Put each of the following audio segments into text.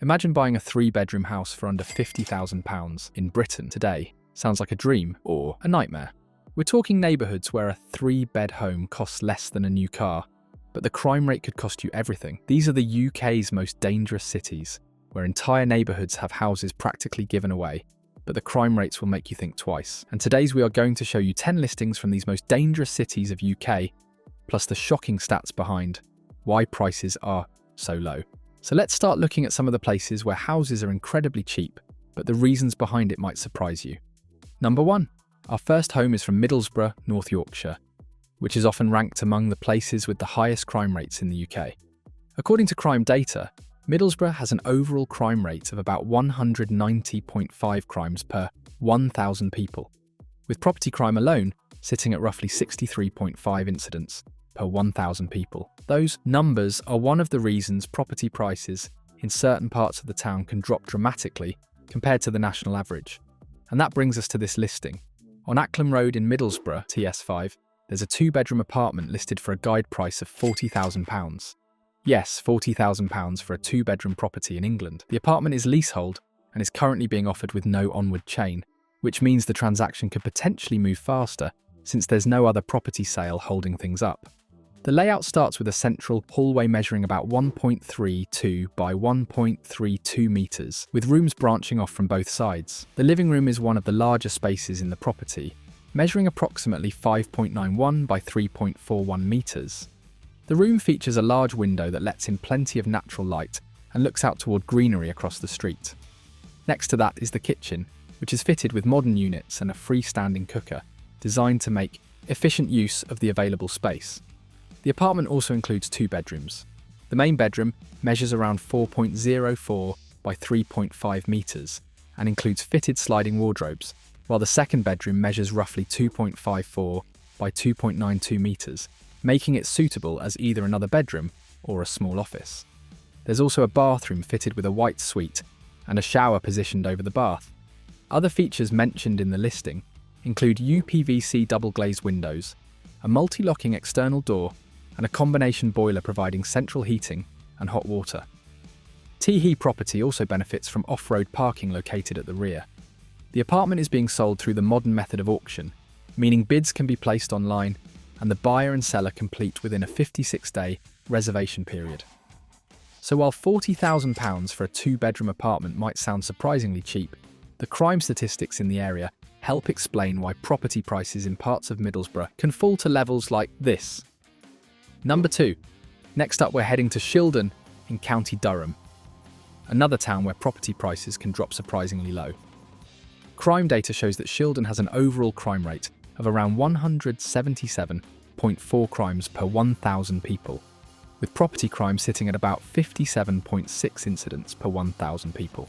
Imagine buying a 3-bedroom house for under £50,000 in Britain today. Sounds like a dream or a nightmare. We're talking neighbourhoods where a 3-bed home costs less than a new car, but the crime rate could cost you everything. These are the UK's most dangerous cities, where entire neighbourhoods have houses practically given away, but the crime rates will make you think twice. And today's we are going to show you 10 listings from these most dangerous cities of UK, plus the shocking stats behind why prices are so low. So let's start looking at some of the places where houses are incredibly cheap, but the reasons behind it might surprise you. Number 1. Our first home is from Middlesbrough, North Yorkshire, which is often ranked among the places with the highest crime rates in the UK. According to crime data, Middlesbrough has an overall crime rate of about 190.5 crimes per 1,000 people, with property crime alone sitting at roughly 63.5 incidents per 1,000 people. Those numbers are one of the reasons property prices in certain parts of the town can drop dramatically compared to the national average. And that brings us to this listing. On Acklam Road in Middlesbrough, TS5, there's a 2-bedroom apartment listed for a guide price of £40,000. Yes, £40,000 for a 2-bedroom property in England. The apartment is leasehold and is currently being offered with no onward chain, which means the transaction could potentially move faster since there's no other property sale holding things up. The layout starts with a central hallway measuring about 1.32 by 1.32 metres, with rooms branching off from both sides. The living room is one of the larger spaces in the property, measuring approximately 5.91 by 3.41 metres. The room features a large window that lets in plenty of natural light and looks out toward greenery across the street. Next to that is the kitchen, which is fitted with modern units and a freestanding cooker, designed to make efficient use of the available space. The apartment also includes 2 bedrooms. The main bedroom measures around 4.04 by 3.5 metres and includes fitted sliding wardrobes, while the second bedroom measures roughly 2.54 by 2.92 metres, making it suitable as either another bedroom or a small office. There's also a bathroom fitted with a white suite and a shower positioned over the bath. Other features mentioned in the listing include UPVC double-glazed windows, a multi-locking external door, and a combination boiler providing central heating and hot water. Teehee property also benefits from off-road parking located at the rear. The apartment is being sold through the modern method of auction, meaning bids can be placed online and the buyer and seller complete within a 56-day reservation period. So while £40,000 for a 2-bedroom apartment might sound surprisingly cheap, the crime statistics in the area help explain why property prices in parts of Middlesbrough can fall to levels like this. Number 2. Next up, we're heading to Shildon in County Durham, another town where property prices can drop surprisingly low. Crime data shows that Shildon has an overall crime rate of around 177.4 crimes per 1,000 people, with property crime sitting at about 57.6 incidents per 1,000 people.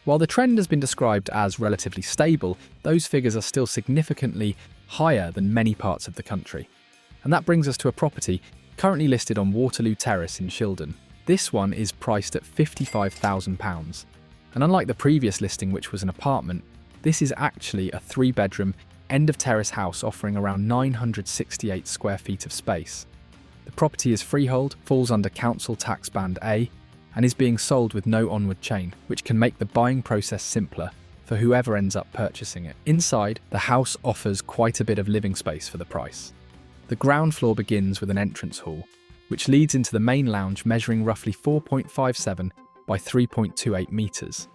While the trend has been described as relatively stable, those figures are still significantly higher than many parts of the country. And that brings us to a property currently listed on Waterloo Terrace in Shildon. This one is priced at £55,000. And unlike the previous listing, which was an apartment, this is actually a 3-bedroom, end-of-terrace house offering around 968 square feet of space. The property is freehold, falls under Council Tax Band A, and is being sold with no onward chain, which can make the buying process simpler for whoever ends up purchasing it. Inside, the house offers quite a bit of living space for the price. The ground floor begins with an entrance hall, which leads into the main lounge measuring roughly 4.57 by 3.28 metres.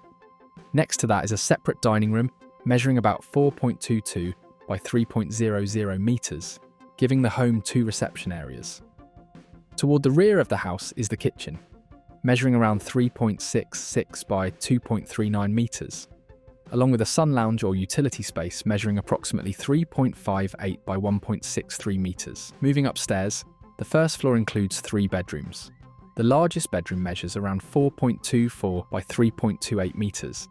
Next to that is a separate dining room measuring about 4.22 by 3.00 metres, giving the home 2 reception areas. Toward the rear of the house is the kitchen, measuring around 3.66 by 2.39 metres, along with a sun lounge or utility space measuring approximately 3.58 by 1.63 metres. Moving upstairs, the first floor includes 3 bedrooms. The largest bedroom measures around 4.24 by 3.28 metres,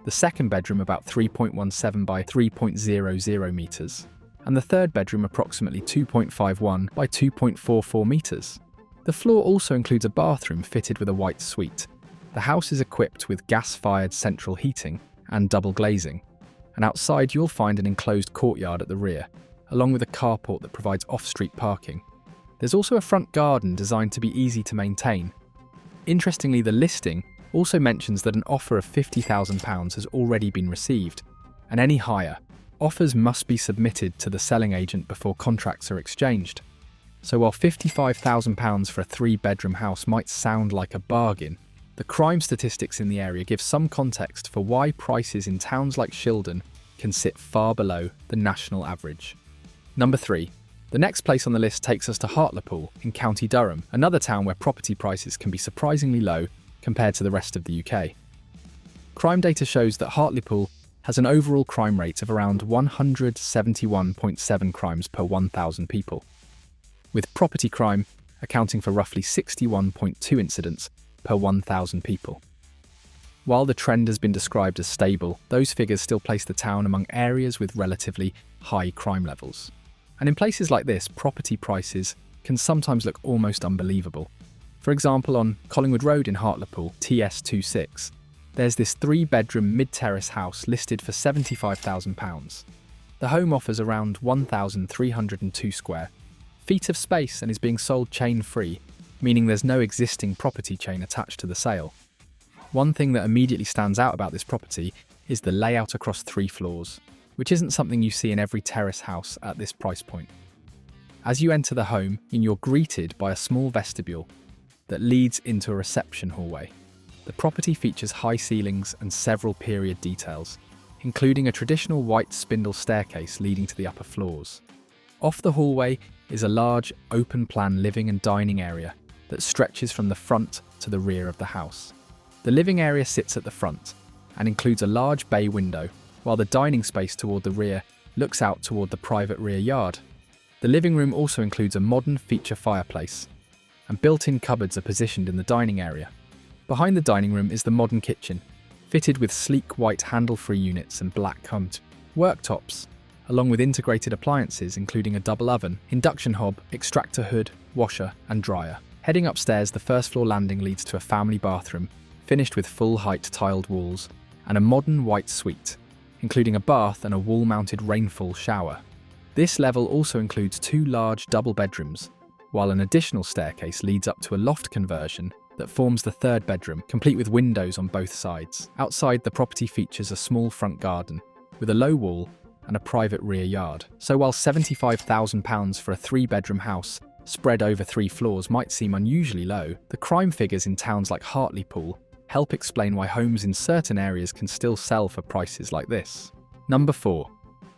the second bedroom about 3.17 by 3.00 metres, and the third bedroom approximately 2.51 by 2.44 metres. The floor also includes a bathroom fitted with a white suite. The house is equipped with gas-fired central heating and double glazing, and outside you'll find an enclosed courtyard at the rear, along with a carport that provides off-street parking. There's also a front garden designed to be easy to maintain. Interestingly, the listing also mentions that an offer of £50,000 has already been received, and any higher, offers must be submitted to the selling agent before contracts are exchanged. So while £55,000 for a 3-bedroom house might sound like a bargain, the crime statistics in the area give some context for why prices in towns like Shildon can sit far below the national average. Number 3. The next place on the list takes us to Hartlepool in County Durham, another town where property prices can be surprisingly low compared to the rest of the UK. Crime data shows that Hartlepool has an overall crime rate of around 171.7 crimes per 1,000 people, with property crime accounting for roughly 61.2 incidents per 1,000 people. While the trend has been described as stable, those figures still place the town among areas with relatively high crime levels. And in places like this, property prices can sometimes look almost unbelievable. For example, on Collingwood Road in Hartlepool, TS26, there's this 3-bedroom mid-terrace house listed for £75,000. The home offers around 1,302 square feet of space and is being sold chain-free, meaning there's no existing property chain attached to the sale. One thing that immediately stands out about this property is the layout across 3 floors, which isn't something you see in every terrace house at this price point. As you enter the home, you're greeted by a small vestibule that leads into a reception hallway. The property features high ceilings and several period details, including a traditional white spindle staircase leading to the upper floors. Off the hallway is a large, open-plan living and dining area that stretches from the front to the rear of the house. The living area sits at the front and includes a large bay window, while the dining space toward the rear looks out toward the private rear yard. The living room also includes a modern feature fireplace, and built-in cupboards are positioned in the dining area. Behind the dining room is the modern kitchen, fitted with sleek white handle-free units and black combed worktops, along with integrated appliances including a double oven, induction hob, extractor hood, washer and dryer. Heading upstairs, the first floor landing leads to a family bathroom, finished with full-height tiled walls, and a modern white suite, including a bath and a wall-mounted rainfall shower. This level also includes 2 large double bedrooms, while an additional staircase leads up to a loft conversion that forms the 3rd bedroom, complete with windows on both sides. Outside, the property features a small front garden, with a low wall and a private rear yard. So while £75,000 for a 3-bedroom house spread over 3 floors might seem unusually low, the crime figures in towns like Hartlepool help explain why homes in certain areas can still sell for prices like this. Number 4.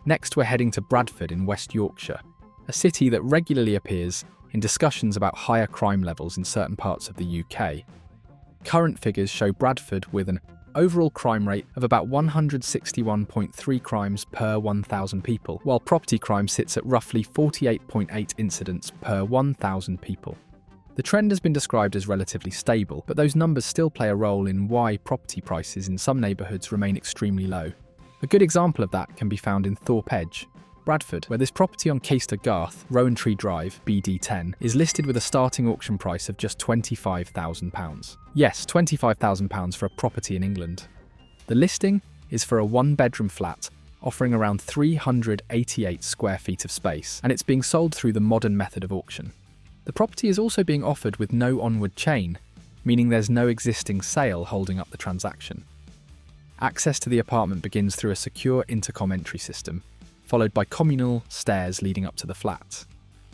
Next, we're heading to Bradford in West Yorkshire, a city that regularly appears in discussions about higher crime levels in certain parts of the UK. Current figures show Bradford with an overall crime rate of about 161.3 crimes per 1,000 people, while property crime sits at roughly 48.8 incidents per 1,000 people. The trend has been described as relatively stable, but those numbers still play a role in why property prices in some neighbourhoods remain extremely low. A good example of that can be found in Thorpe Edge, Bradford, where this property on Caister Garth, Rowan Tree Drive, BD10, is listed with a starting auction price of just £25,000. Yes, £25,000 for a property in England. The listing is for a 1-bedroom flat offering around 388 square feet of space, and it's being sold through the modern method of auction. The property is also being offered with no onward chain, meaning there's no existing sale holding up the transaction. Access to the apartment begins through a secure intercom entry system, followed by communal stairs leading up to the flat.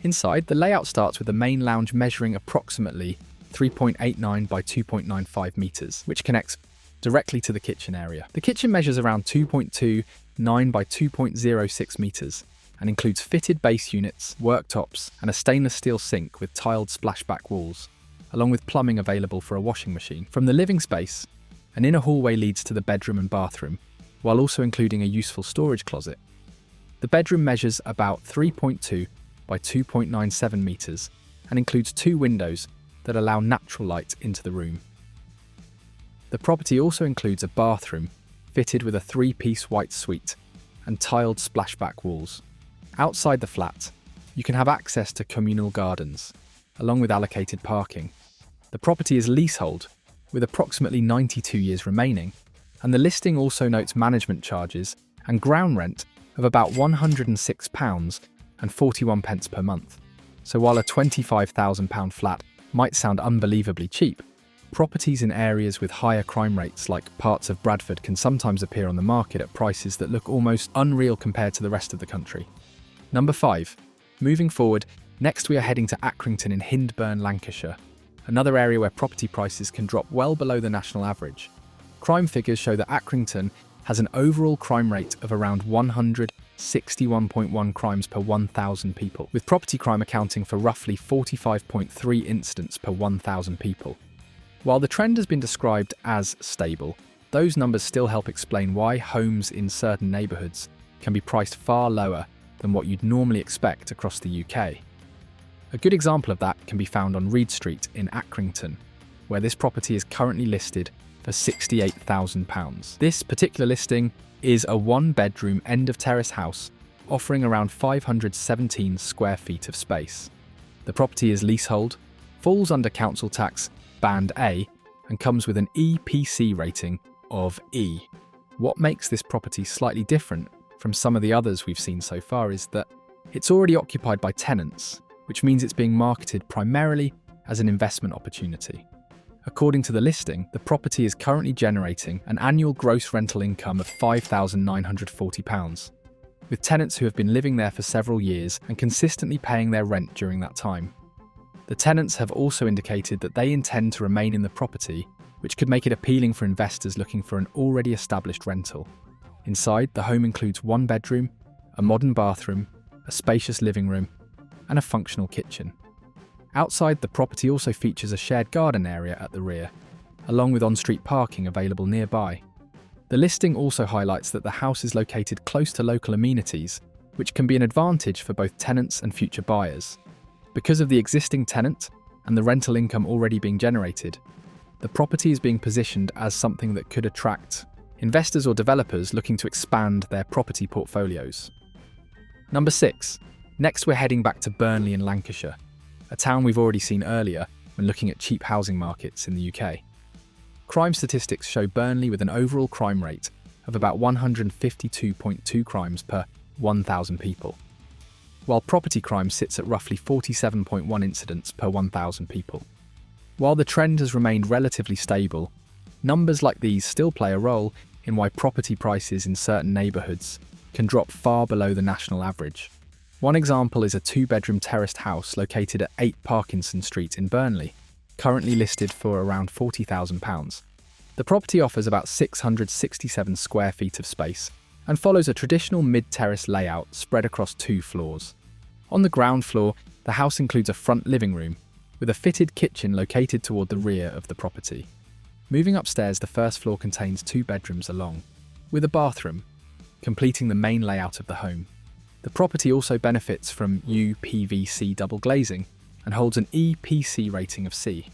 Inside, the layout starts with the main lounge measuring approximately 3.89 by 2.95 metres, which connects directly to the kitchen area. The kitchen measures around 2.29 by 2.06 metres and includes fitted base units, worktops, and a stainless steel sink with tiled splashback walls, along with plumbing available for a washing machine. From the living space, an inner hallway leads to the bedroom and bathroom, while also including a useful storage closet. The bedroom measures about 3.2 by 2.97 metres and includes 2 windows that allow natural light into the room. The property also includes a bathroom fitted with a 3-piece white suite and tiled splashback walls. Outside the flat, you can have access to communal gardens, along with allocated parking. The property is leasehold, with approximately 92 years remaining, and the listing also notes management charges and ground rent of about £106.41 per month. So while a £25,000 flat might sound unbelievably cheap, properties in areas with higher crime rates like parts of Bradford can sometimes appear on the market at prices that look almost unreal compared to the rest of the country. Number 5. Moving forward, next we are heading to Accrington in Hyndburn, Lancashire, another area where property prices can drop well below the national average. Crime figures show that Accrington has an overall crime rate of around 161.1 crimes per 1,000 people, with property crime accounting for roughly 45.3 incidents per 1,000 people. While the trend has been described as stable, those numbers still help explain why homes in certain neighbourhoods can be priced far lower than what you'd normally expect across the UK. A good example of that can be found on Reed Street in Accrington, where this property is currently listed for £68,000. This particular listing is a one-bedroom end-of-terrace house offering around 517 square feet of space. The property is leasehold, falls under council tax Band A, and comes with an EPC rating of E. What makes this property slightly different from some of the others we've seen so far is that it's already occupied by tenants, which means it's being marketed primarily as an investment opportunity. According to the listing, the property is currently generating an annual gross rental income of £5,940, with tenants who have been living there for several years and consistently paying their rent during that time. The tenants have also indicated that they intend to remain in the property, which could make it appealing for investors looking for an already established rental. Inside, the home includes one bedroom, a modern bathroom, a spacious living room, and a functional kitchen. Outside, the property also features a shared garden area at the rear, along with on-street parking available nearby. The listing also highlights that the house is located close to local amenities, which can be an advantage for both tenants and future buyers. Because of the existing tenant and the rental income already being generated, the property is being positioned as something that could attract investors or developers looking to expand their property portfolios. Number 6. Next we're heading back to Burnley in Lancashire, a town we've already seen earlier when looking at cheap housing markets in the UK. Crime statistics show Burnley with an overall crime rate of about 152.2 crimes per 1,000 people, while property crime sits at roughly 47.1 incidents per 1,000 people. While the trend has remained relatively stable, numbers like these still play a role in why property prices in certain neighbourhoods can drop far below the national average. One example is a two-bedroom terraced house located at 8 Parkinson Street in Burnley, currently listed for around £40,000. The property offers about 667 square feet of space and follows a traditional mid-terrace layout spread across 2 floors. On the ground floor, the house includes a front living room with a fitted kitchen located toward the rear of the property. Moving upstairs, the first floor contains 2 bedrooms along, with a bathroom, completing the main layout of the home. The property also benefits from UPVC double glazing and holds an EPC rating of C.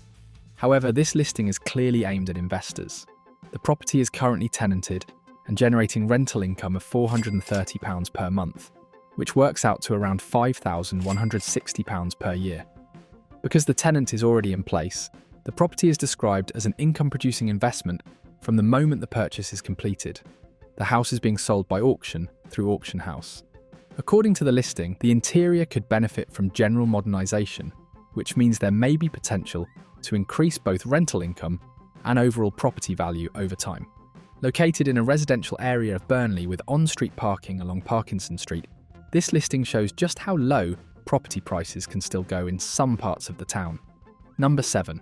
However, this listing is clearly aimed at investors. The property is currently tenanted and generating rental income of £430 per month, which works out to around £5,160 per year. Because the tenant is already in place, the property is described as an income-producing investment from the moment the purchase is completed. The house is being sold by auction through Auction House. According to the listing, the interior could benefit from general modernisation, which means there may be potential to increase both rental income and overall property value over time. Located in a residential area of Burnley with on-street parking along Parkinson Street, this listing shows just how low property prices can still go in some parts of the town. Number 7.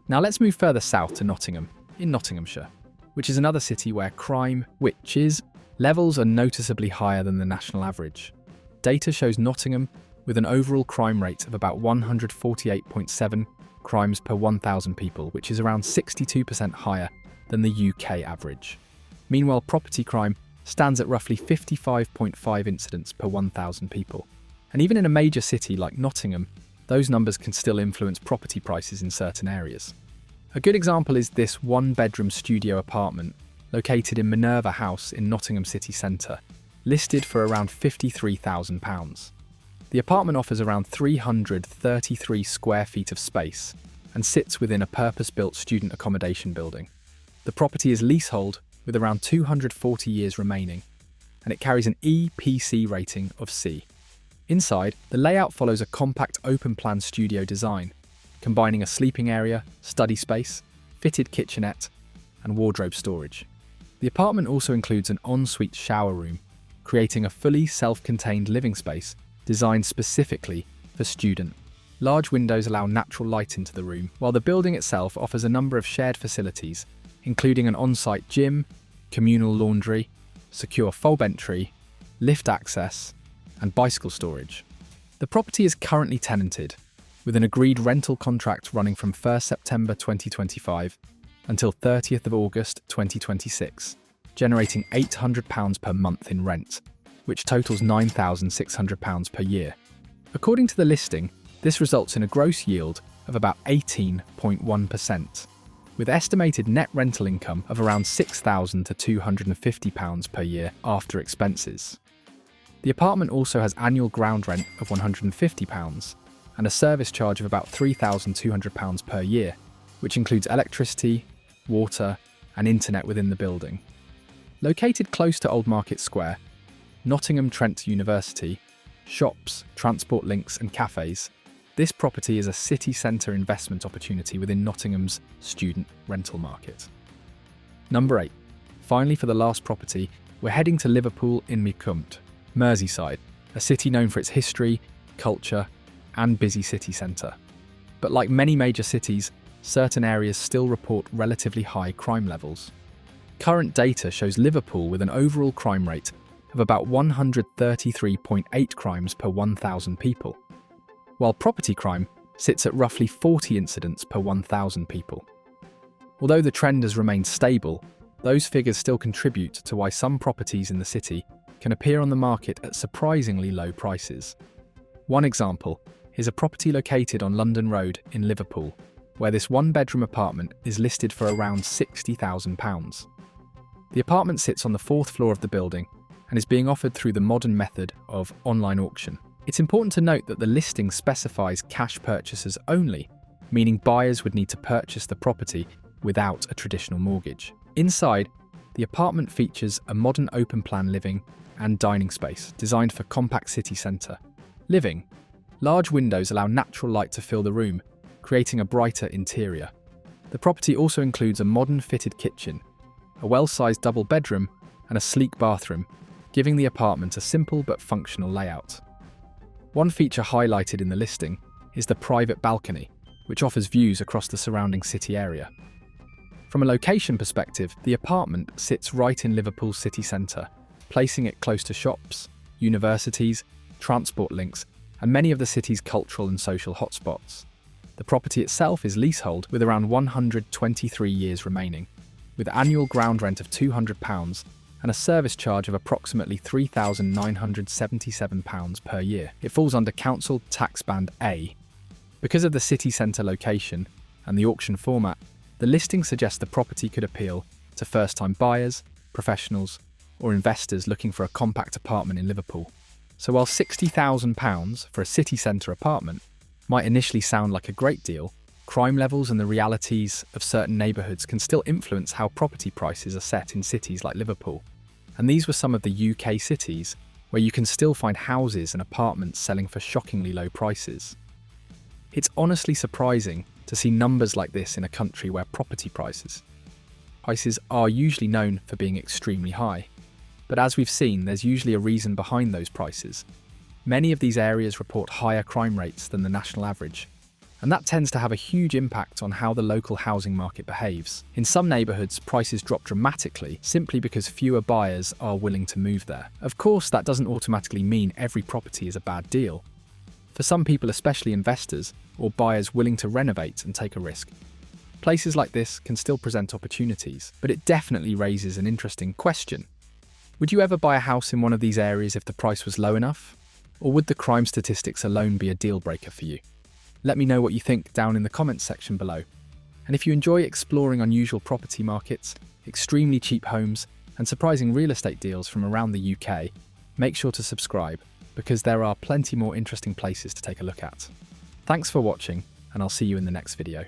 Now let's move further south to Nottingham, in Nottinghamshire, which is another city where crime, levels are noticeably higher than the national average. Data shows Nottingham with an overall crime rate of about 148.7 crimes per 1,000 people, which is around 62% higher than the UK average. Meanwhile, property crime stands at roughly 55.5 incidents per 1,000 people. And even in a major city like Nottingham, those numbers can still influence property prices in certain areas. A good example is this one-bedroom studio apartment located in Minerva House in Nottingham city centre, listed for around £53,000. The apartment offers around 333 square feet of space and sits within a purpose-built student accommodation building. The property is leasehold with around 240 years remaining, and it carries an EPC rating of C. Inside, the layout follows a compact open-plan studio design, combining a sleeping area, study space, fitted kitchenette, and wardrobe storage. The apartment also includes an ensuite shower room, creating a fully self-contained living space designed specifically for students. Large windows allow natural light into the room, while the building itself offers a number of shared facilities, including an on-site gym, communal laundry, secure fob entry, lift access, and bicycle storage. The property is currently tenanted, with an agreed rental contract running from 1st September 2025 until 30th of August 2026, generating £800 per month in rent, which totals £9,600 per year. According to the listing, this results in a gross yield of about 18.1%, with estimated net rental income of around £6,000 to £250 per year after expenses. The apartment also has annual ground rent of £150 and a service charge of about £3,200 per year, which includes electricity, water, and internet within the building. Located close to Old Market Square, Nottingham Trent University, shops, transport links, and cafes, this property is a city centre investment opportunity within Nottingham's student rental market. Number 8. Finally, for the last property, we're heading to Liverpool in Mechumpt, Merseyside, a city known for its history, culture, and busy city centre. But like many major cities, certain areas still report relatively high crime levels. Current data shows Liverpool with an overall crime rate of about 133.8 crimes per 1,000 people, while property crime sits at roughly 40 incidents per 1,000 people. Although the trend has remained stable, those figures still contribute to why some properties in the city can appear on the market at surprisingly low prices. One example is a property located on London Road in Liverpool, where this one-bedroom apartment is listed for around £60,000. The apartment sits on the 4th floor of the building and is being offered through the modern method of online auction. It's important to note that the listing specifies cash purchases only, meaning buyers would need to purchase the property without a traditional mortgage. Inside, the apartment features a modern open-plan living and dining space designed for compact city centre. Living. Large windows allow natural light to fill the room, creating a brighter interior. The property also includes a modern fitted kitchen, a well-sized double bedroom, and a sleek bathroom, giving the apartment a simple but functional layout. One feature highlighted in the listing is the private balcony, which offers views across the surrounding city area. From a location perspective, the apartment sits right in Liverpool city centre, placing it close to shops, universities, transport links, and many of the city's cultural and social hotspots. The property itself is leasehold with around 123 years remaining, with annual ground rent of £200 and a service charge of approximately £3,977 per year. It falls under Council Tax Band A. Because of the city centre location and the auction format, the listing suggests the property could appeal to first-time buyers, professionals, or investors looking for a compact apartment in Liverpool. So while £60,000 for a city centre apartment might initially sound like a great deal, crime levels and the realities of certain neighbourhoods can still influence how property prices are set in cities like Liverpool. And these were some of the UK cities where you can still find houses and apartments selling for shockingly low prices. It's honestly surprising to see numbers like this in a country where property prices are usually known for being extremely high. But as we've seen, there's usually a reason behind those prices. Many of these areas report higher crime rates than the national average, and that tends to have a huge impact on how the local housing market behaves. In some neighbourhoods, prices drop dramatically simply because fewer buyers are willing to move there. Of course, that doesn't automatically mean every property is a bad deal. For some people, especially investors or buyers willing to renovate and take a risk, places like this can still present opportunities, but it definitely raises an interesting question. Would you ever buy a house in one of these areas if the price was low enough? Or would the crime statistics alone be a deal breaker for you? Let me know what you think down in the comments section below. And if you enjoy exploring unusual property markets, extremely cheap homes, and surprising real estate deals from around the UK, make sure to subscribe, because there are plenty more interesting places to take a look at. Thanks for watching, and I'll see you in the next video.